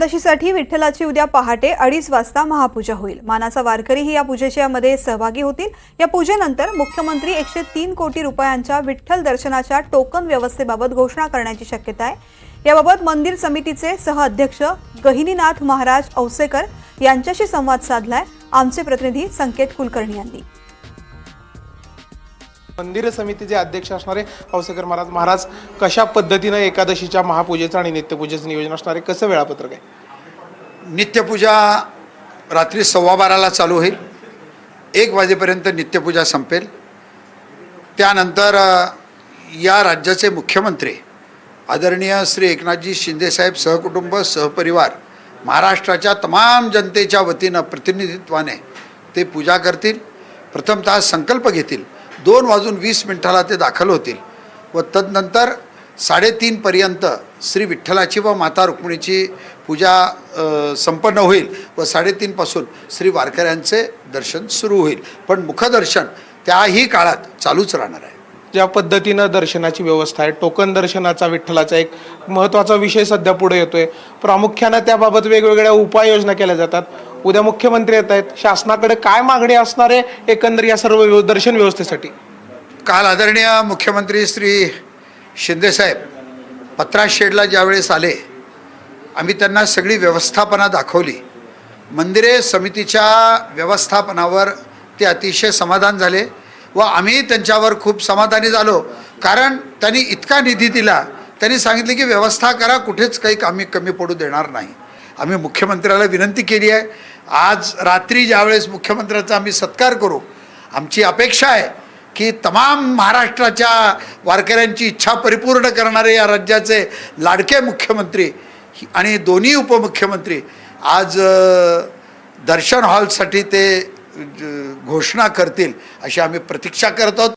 एकादशीसाठी विठ्ठलाची उद्या पहाटे 2:30 वाजता महापूजा होईल। मानाचा वारकरीही या पूजेमध्ये सहभागी होतील। या पूजेनंतर मुख्यमंत्री 103 कोटी रुपयांच्या विठ्ठल दर्शनाच्या टोकन व्यवस्थेबाबत घोषणा करण्याची शक्यता आहे। याबाबत मंदिर समितीचे सहअध्यक्ष गहिनीनाथ महाराज औसेकर यांच्याशी संवाद साधलाय आमचे प्रतिनिधी संकेत कुलकर्णी यांनी। मंदिर समितीचे अध्यक्ष असणारे औसेकर महाराज कशा पद्धतीने एकादशीच्या महापूजेचं आणि नित्यपूजेचं नियोजन असणारे, कसं वेळापत्रक आहे? नित्यपूजा रात्री 12:15ला चालू होईल, 1 वाजेपर्यंत नित्यपूजा संपेल। त्यानंतर या राज्याचे मुख्यमंत्री आदरणीय श्री एकनाथजी शिंदे साहेब सहकुटुंब सहपरिवार महाराष्ट्राच्या तमाम जनतेच्या वतीनं प्रतिनिधित्वाने ते पूजा करतील। प्रथमतः संकल्प घेतील, 2:20 ते दाखल होतील व तदनंतर 3:30 पर्यंत श्री विठ्ठलाची व माता रुक्मिणीची पूजा संपन्न होईल व 3:30 पासून श्री वारकऱ्यांचे दर्शन सुरू होईल, पण मुखदर्शन त्याही काळात चालूच राहणार आहे। ज्या पद्धतीनं दर्शनाची व्यवस्था आहे, टोकन दर्शनाचा विठ्ठलाचा एक महत्त्वाचा विषय सध्या पुढे येतोय। प्रामुख्याने त्याबाबत वेगवेगळ्या उपाययोजना केल्या जातात। उद्या मुख्यमंत्री येत आहेत, शासनाकडे काय मागणी असणार आहे एकंदर या सर्व दर्शन व्यवस्थेसाठी? काल आदरणीय मुख्यमंत्री श्री शिंदे साहेब पत्रास शेडला ज्यावेळेस आले, आम्ही त्यांना सगळी व्यवस्थापना दाखवली। मंदिरे समितीच्या व्यवस्थापनावर ते अतिशय समाधान झाले व आम्ही त्यांच्यावर खूप समाधानी झालो, कारण त्यांनी इतका निधी दिला। त्यांनी सांगितले की व्यवस्था करा, कुठेच काही कमी पडू देणार नाही। आम्ही मुख्यमंत्र्याला विनंती केली आहे, आज रात्री ज्यावेळेस मुख्यमंत्र्याचा आम्ही सत्कार करू, आमची अपेक्षा आहे की तमाम महाराष्ट्राच्या वारकऱ्यांची इच्छा परिपूर्ण करणारे या राज्याचे लाडके मुख्यमंत्री आणि दोन्ही उपमुख्यमंत्री आज दर्शन हॉलसाठी ते घोषणा करतील अशी आम्ही प्रतीक्षा करत आहोत।